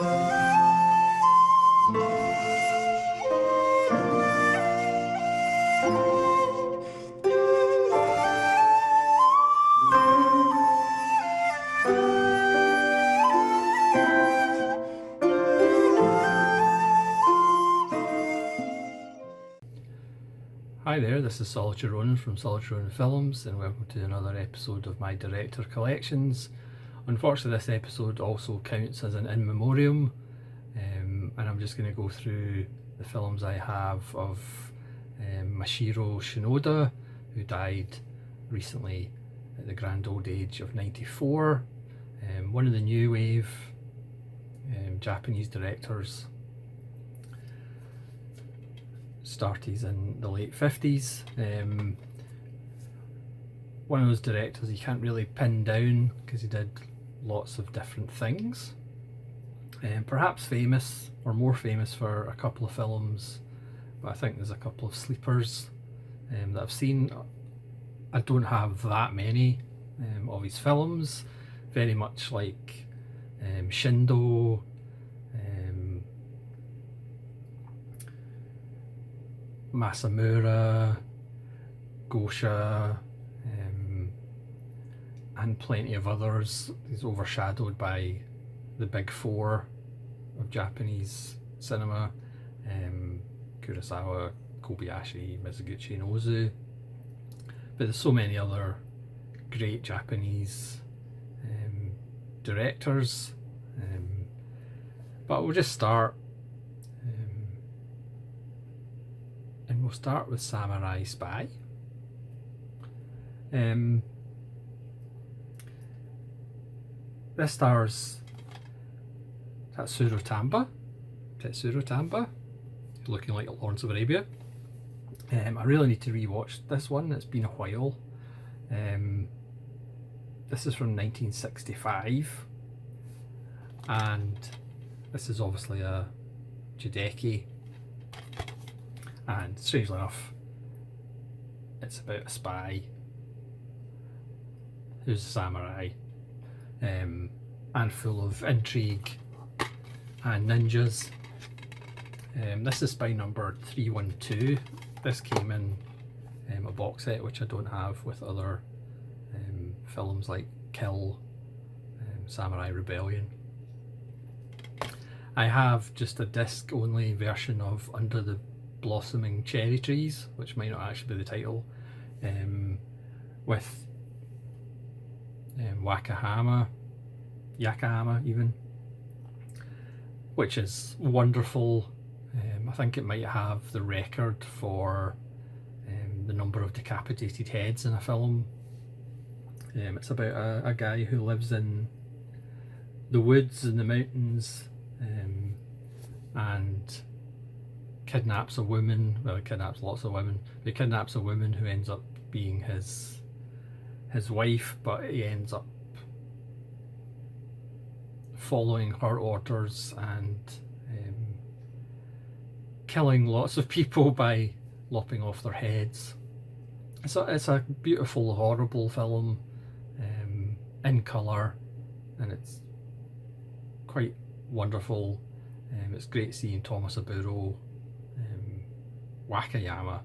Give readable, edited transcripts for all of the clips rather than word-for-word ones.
Hi there, this is Solitary Ronin from Solitary Ronin Films, and welcome to another episode of my director collections. Unfortunately, this episode also counts as an in memoriam, and I'm just going to go through the films I have of Mashiro Shinoda, who died recently at the grand old age of 94. One of the new wave Japanese directors. Started in the late 50s. One of those directors you can't really pin down because he did lots of different things. Perhaps famous, or more famous, for a couple of films, but I think there's a couple of sleepers that I've seen. I don't have that many of his films, very much like Shindo, Masamura, Gosha, and plenty of others. He's overshadowed by the big four of Japanese cinema: Kurosawa, Kobayashi, Mizoguchi, and Ozu. But there's so many other great Japanese directors. But we'll just start. And we'll start with Samurai Spy. This stars Tetsuro Tamba, looking like Lawrence of Arabia. I really need to rewatch this one, it's been a while. This is from 1965, and this is obviously a Jideki. And strangely enough, it's about a spy who's a samurai, and full of intrigue and ninjas. This is spy number 312. This came in a box set, which I don't have with other films like Kill, Samurai Rebellion. I have just a disc only version of Under the Blossoming Cherry Trees, which might not actually be the title, with Yakahama even, which is wonderful. I think it might have the record for the number of decapitated heads in a film. It's about a guy who lives in the woods and the mountains, and kidnaps a woman. Well, he kidnaps lots of women. He kidnaps a woman who ends up being his wife, but he ends up following her orders and killing lots of people by lopping off their heads. So it's a beautiful, horrible film, in colour, and it's quite wonderful. It's great seeing Thomas Aburo, Wakayama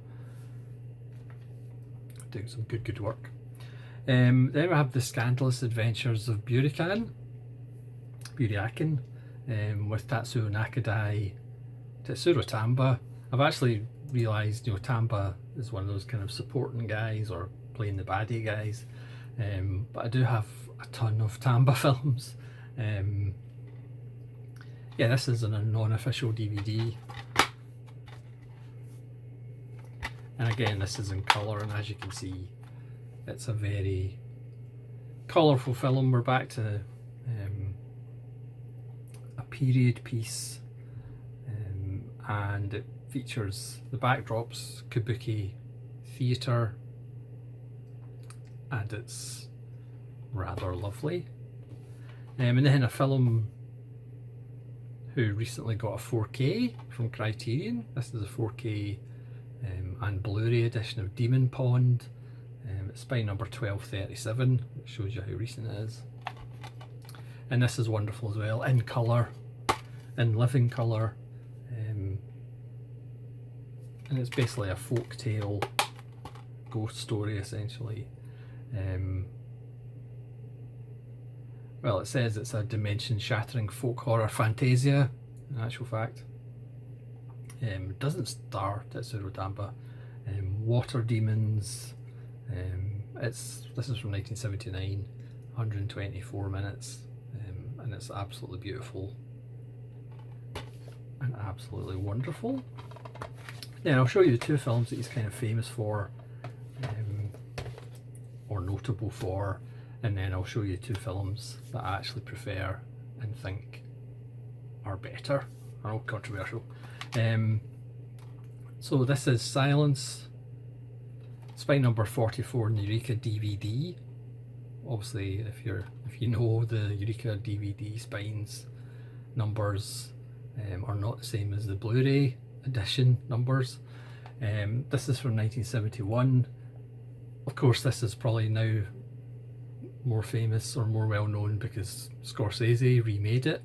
doing some good work. Then we have The Scandalous Adventures of Buryakin, with Tatsuo Nakadai, Tetsuro Tamba. I've actually realised, Tamba is one of those kind of supporting guys or playing the baddie guys, but I do have a ton of Tamba films. Yeah, this is a non-official DVD. And again, this is in colour, and as you can see, it's a very colourful film. We're back to a period piece, and it features the backdrops Kabuki theatre, and it's rather lovely. And then a film who recently got a 4K from Criterion. This is a 4K and Blu-ray edition of Demon Pond. It's by number 1237, which shows you how recent it is. And this is wonderful as well, in colour. in living colour, and it's basically a folk tale ghost story essentially. Well, it says it's a dimension-shattering folk horror fantasia, in actual fact. It doesn't star Tetsuro Tamba. Water demons. This is from 1979, 124 minutes, and it's absolutely beautiful and absolutely wonderful. Then I'll show you the two films that he's kind of famous for, or notable for, and then I'll show you two films that I actually prefer and think are better. I know, controversial. So this is Silence, spine number 44 in the Eureka DVD. Obviously, if you know, the Eureka DVD spines numbers are not the same as the Blu-ray edition numbers. This is from 1971. Of course, this is probably now more famous or more well known because Scorsese remade it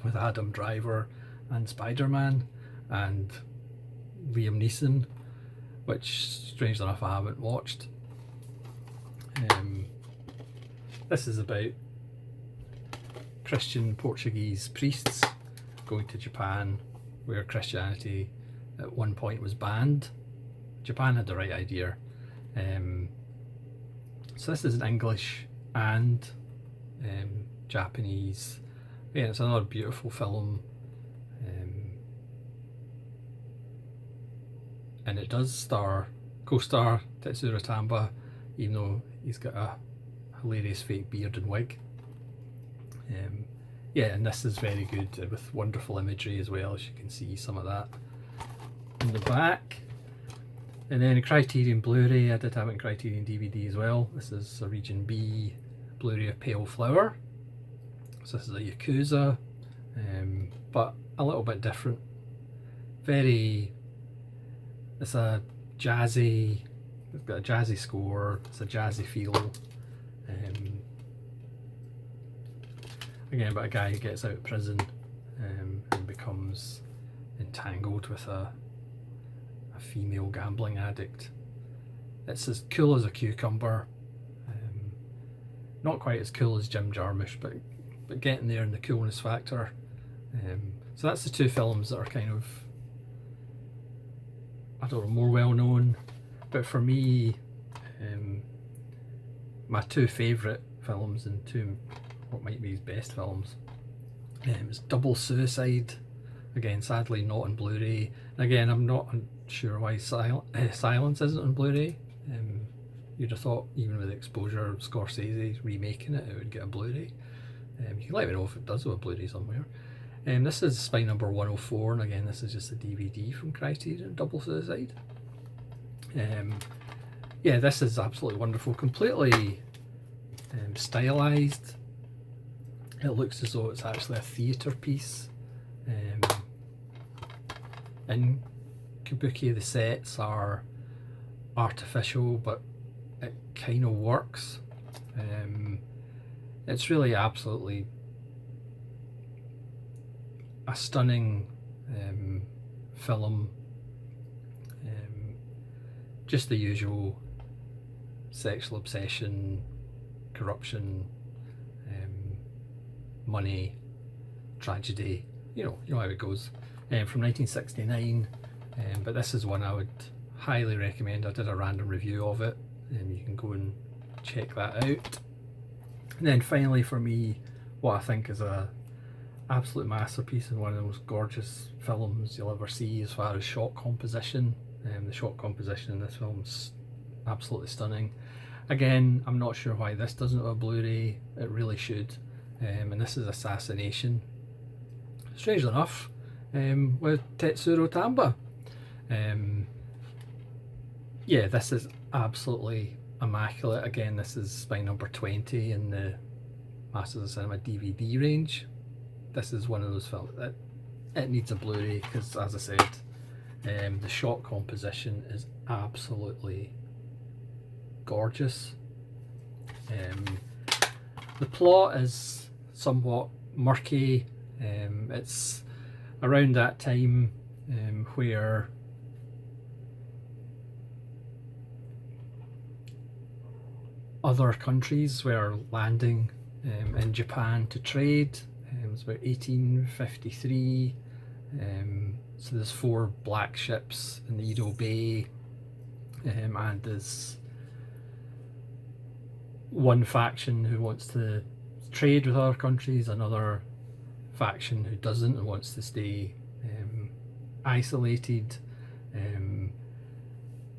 with Adam Driver and Spider-Man and Liam Neeson, which strangely enough I haven't watched. This is about Christian Portuguese priests going to Japan, where Christianity at one point was banned. Japan had the right idea. So this is in English and Japanese. Yeah, it's another beautiful film. And it does co-star Tetsuro Tamba, even though he's got a hilarious fake beard and wig. Yeah, and this is very good with wonderful imagery as well, as you can see some of that in the back. And then a Criterion Blu-ray, I did have it in Criterion DVD as well. This is a Region B Blu-ray of Pale Flower. So this is a Yakuza, but a little bit different. It's a jazzy, it's got a jazzy score, it's a jazzy feel. Again, about a guy who gets out of prison and becomes entangled with a female gambling addict. It's as cool as a cucumber. Not quite as cool as Jim Jarmusch, but getting there in the coolness factor. So that's the two films that are kind of, I don't know, more well known. But for me, my two favourite films and two what might be his best films is Double Suicide. Again, sadly not on Blu-ray. Again, I'm not sure why Silence isn't on Blu-ray. You'd have thought even with the exposure of Scorsese remaking it, it would get a Blu-ray. You can let me know if it does have a Blu-ray somewhere. This is spine number 104, and again this is just a DVD from Criterion, Double Suicide. Yeah, this is absolutely wonderful, completely stylised. It looks as though it's actually a theatre piece. In Kabuki, the sets are artificial, but it kind of works. It's really absolutely a stunning film. Just the usual sexual obsession, corruption, money, tragedy, you know how it goes. From 1969, but this is one I would highly recommend. I did a random review of it, and you can go and check that out. And then finally for me, what I think is a absolute masterpiece and one of the most gorgeous films you'll ever see as far as shot composition. The shot composition in this film is absolutely stunning. Again, I'm not sure why this doesn't have a Blu-ray. It really should. And this is Assassination, strangely enough, with Tetsuro Tamba. Yeah, this is absolutely immaculate. Again, this is spine number 20 in the Masters of Cinema DVD range. This is one of those films that it needs a Blu-ray because, as I said, the shot composition is absolutely gorgeous. The plot is somewhat murky. It's around that time where other countries were landing in Japan to trade. It was about 1853. So there's 4 black ships in the Edo Bay, and there's one faction who wants to trade with other countries, another faction who doesn't and wants to stay isolated.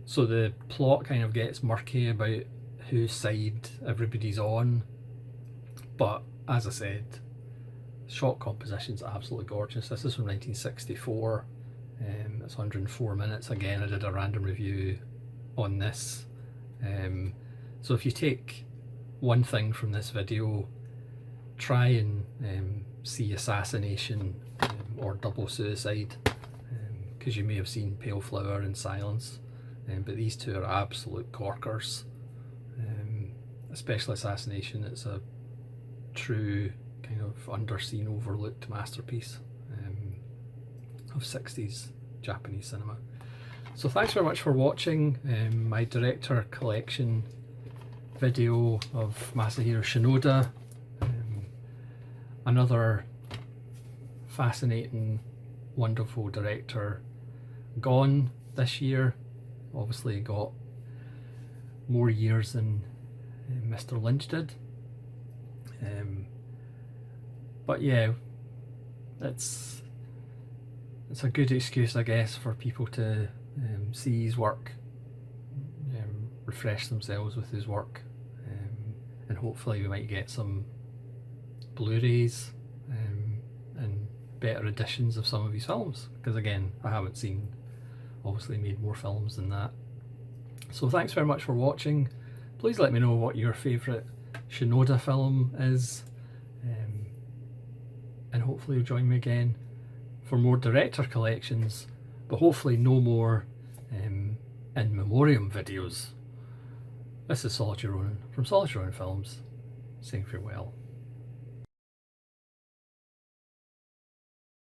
So the plot kind of gets murky about whose side everybody's on, but as I said, shot composition's absolutely gorgeous. This is from 1964. It's 104 minutes. Again, I did a random review on this. So if you take one thing from this video, try and see Assassination or Double Suicide, because you may have seen Pale Flower and Silence, but these two are absolute corkers. Especially Assassination, it's a true kind of underseen, overlooked masterpiece of 60s Japanese cinema. So thanks very much for watching my director collection video of Masahiro Shinoda. Another fascinating, wonderful director gone this year. Obviously got more years than Mr. Lynch did. But yeah, it's a good excuse, I guess, for people to see his work, refresh themselves with his work, and hopefully we might get some Blu-rays and better editions of some of his films, because again, I haven't seen, obviously made more films than that. So thanks very much for watching. Please let me know what your favourite Shinoda film is, and hopefully you'll join me again for more director collections, but hopefully no more in memoriam videos. This is Solitary Ronin from Solitary Ronin Films, saying farewell.